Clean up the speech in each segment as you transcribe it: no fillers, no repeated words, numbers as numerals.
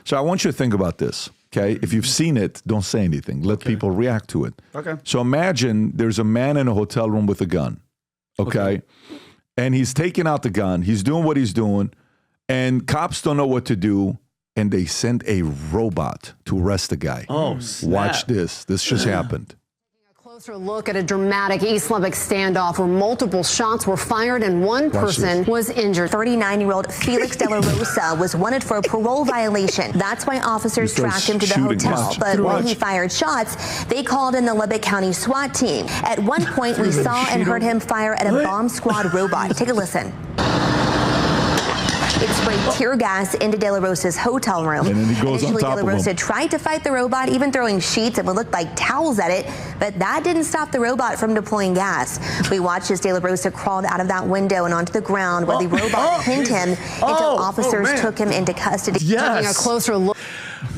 So I want you to think about this, okay? If you've seen it, don't say anything. Let people react to it. Okay. So imagine there's a man in a hotel room with a gun, okay? And he's taking out the gun. He's doing what he's doing, and cops don't know what to do, and they send a robot to arrest the guy. Oh, snap. Watch this. This just happened. Closer look at a dramatic East Lubbock standoff where multiple shots were fired and one person was injured. 39-year-old Felix De La Rosa was wanted for a parole violation. That's why officers tracked him to the hotel. But when he fired shots, they called in the Lubbock County SWAT team. At one point, we saw and heard him fire at a bomb squad robot. Take a listen. It sprayed tear gas into De La Rosa's hotel room. And then he goes Initially, on top De La Rosa of him. tried to fight the robot, even throwing sheets and what looked like towels at it, but that didn't stop the robot from deploying gas. We watched as De La Rosa crawled out of that window and onto the ground where the robot pinned him until officers took him into custody. Taking a closer look.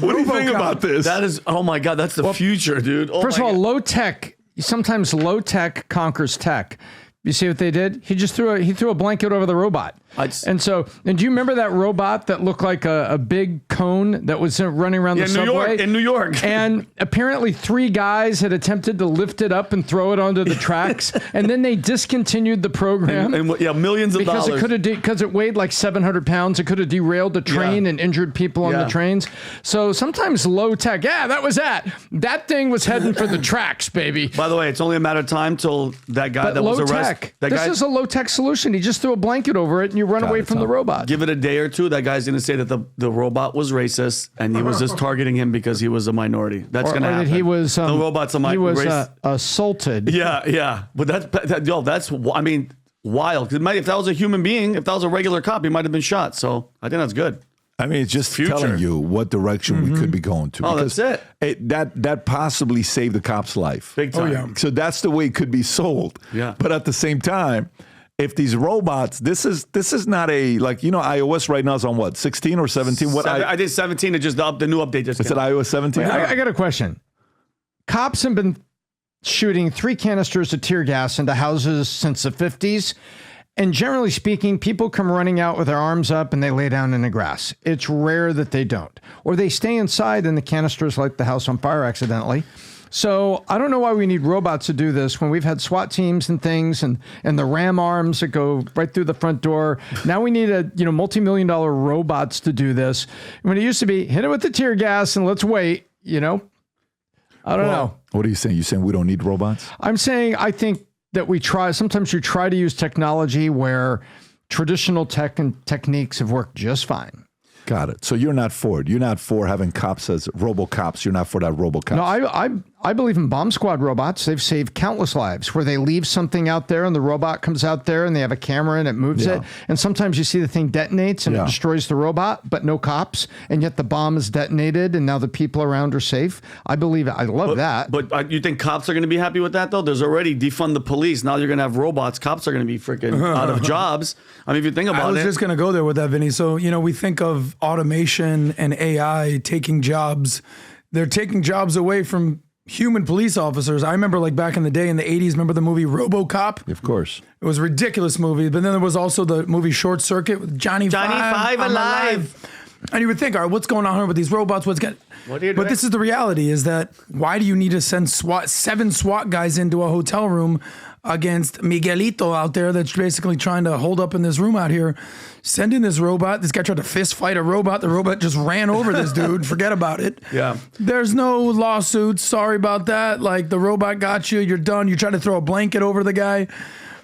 What do you think about this? That is, oh my God, that's the future, dude. Oh First of my all, God. low tech, sometimes low tech conquers tech. You see what they did? He just threw a blanket over the robot. And do you remember that robot that looked like a big cone that was running around the subway? In New York. And apparently 3 guys had attempted to lift it up and throw it onto the tracks, and then they discontinued the program. And millions of because dollars. Because it weighed like 700 pounds. It could have derailed the train and injured people on the trains. So sometimes low tech, that was that. That thing was heading for the tracks, baby. By the way, it's only a matter of time till that guy that was arrested. This is a low tech solution. He just threw a blanket over it and you run away from the robot. Give it a day or two. That guy's going to say that the robot was racist and he was just targeting him because he was a minority. That's going to happen. That he was, the robot's a minority. He was assaulted. Yeah. But that's I mean, wild. If that was a human being, if that was a regular cop, he might have been shot. So I think that's good. I mean, it's just telling you what direction we could be going to. Oh, that's it. That possibly saved the cop's life. Big time. Oh, yeah. So that's the way it could be sold. Yeah. But at the same time, if these robots, this is not a, like, iOS right now is on what, 16 or 17? I did 17. It just the new update just came out. Is it iOS 17? I got a question. Cops have been shooting 3 canisters of tear gas into houses since the 50s. And generally speaking, people come running out with their arms up and they lay down in the grass. It's rare that they don't. Or they stay inside and the canisters light the house on fire accidentally. So I don't know why we need robots to do this when we've had SWAT teams and things and the ram arms that go right through the front door. Now we need multi-million-dollar robots to do this. When it used to be, hit it with the tear gas and let's wait, I don't know. What are you saying? You saying we don't need robots? I'm saying I think that sometimes you try to use technology where traditional tech and techniques have worked just fine. Got it. So you're not for it. You're not for having cops as robo-cops. You're not for that robo-cops. No, I believe in bomb squad robots. They've saved countless lives where they leave something out there and the robot comes out there and they have a camera and it moves it. And sometimes you see the thing detonates and it destroys the robot, but no cops. And yet the bomb is detonated and now the people around are safe. I believe it. I love that. But you think cops are going to be happy with that, though? There's already defund the police. Now you're going to have robots. Cops are going to be freaking out of jobs. I mean, if you think about it. I was just going to go there with that, Vinny. So, we think of automation and AI taking jobs. They're taking jobs away from human police officers. I remember back in the day in the 80s, remember the movie RoboCop? Of course. It was a ridiculous movie. But then there was also the movie Short Circuit with Johnny Five Alive. And you would think, all right, what's going on here with these robots? But this is the reality, is that why do you need to send 7 SWAT guys into a hotel room against Miguelito out there that's basically trying to hold up in this room out here? Send in this robot. This guy tried to fist fight a robot. The robot just ran over this dude. Forget about it. Yeah. There's no lawsuits. Sorry about that. The robot got you. You're done. You try to throw a blanket over the guy.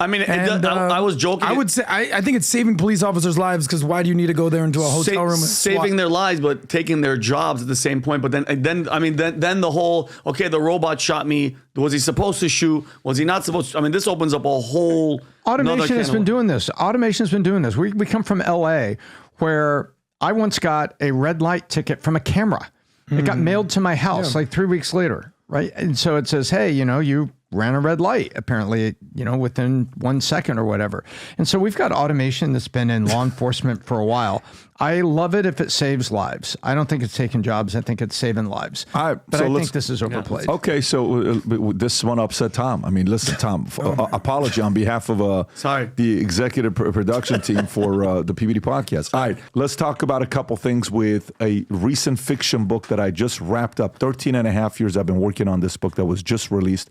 I mean, I was joking. I would say I think it's saving police officers' lives, because why do you need to go there into a hotel room? Saving their lives, but taking their jobs at the same point. But then the whole, okay, the robot shot me. Was he supposed to shoot? Was he not supposed to? I mean, this opens up a whole. Automation has been doing this. Automation's been doing this. We come from LA, where I once got a red light ticket from a camera. It got mailed to my house 3 weeks later, right? And so it says, hey, you ran a red light, apparently, within 1 second or whatever. And so we've got automation that's been in law enforcement for a while. I love it if it saves lives. I don't think it's taking jobs. I think it's saving lives. But I think this is overplayed. Okay, so this one upset Tom. I mean, listen, Tom, apology on behalf of the executive production team for the PBD podcast. All right, let's talk about a couple things with a recent fiction book that I just wrapped up. 13 and a half years I've been working on this book that was just released.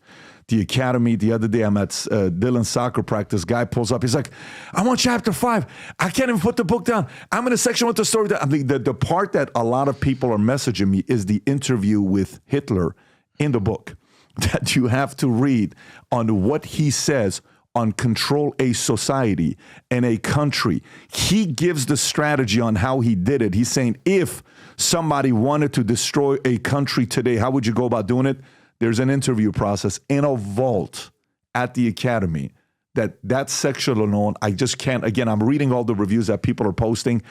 The Academy. The other day I'm at Dylan's soccer practice. Guy pulls up. He's like, I'm on chapter 5. I can't even put the book down. I'm in a section with the story. I mean, the part that a lot of people are messaging me is the interview with Hitler in the book that you have to read on what he says on control a society and a country. He gives the strategy on how he did it. He's saying if somebody wanted to destroy a country today, how would you go about doing it? There's an interview process in a vault at the Academy. That section alone, I just can't. Again, I'm reading all the reviews that people are posting.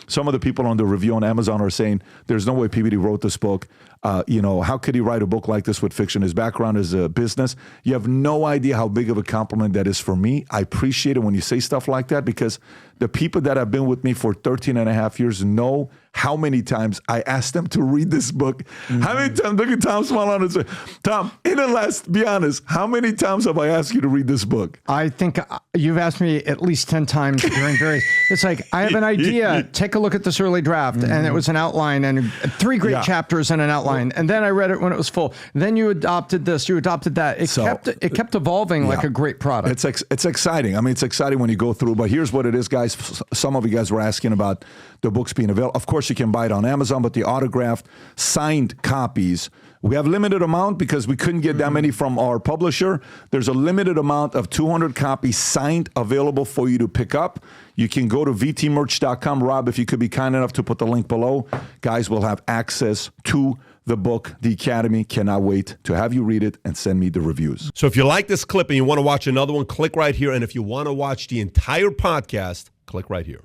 Some of the people on the review on Amazon are saying, there's no way PBD wrote this book. How could he write a book like this with fiction? His background is a business. You have no idea how big of a compliment that is for me. I appreciate it when you say stuff like that, because the people that have been with me for 13 and a half years know how many times I asked them to read this book. Mm-hmm. How many times, look at Tom smile on and say, Tom, be honest, how many times have I asked you to read this book? I think you've asked me at least 10 times during various, it's like, I have an idea, take a look at this early draft. Mm-hmm. And it was an outline and 3 great chapters and an outline. And then I read it when it was full. Then you adopted this, you adopted that. It kept evolving like a great product. It's exciting. I mean, it's exciting when you go through, but here's what it is, guys. Some of you guys were asking about the books being available. Of course, you can buy it on Amazon, but the autographed, signed copies, we have limited amount because we couldn't get that many from our publisher. There's a limited amount of 200 copies signed available for you to pick up. You can go to vtmerch.com. Rob, if you could be kind enough to put the link below, guys will have access to the book, The Academy. Cannot wait to have you read it and send me the reviews. So if you like this clip and you want to watch another one, click right here. And if you want to watch the entire podcast, click right here.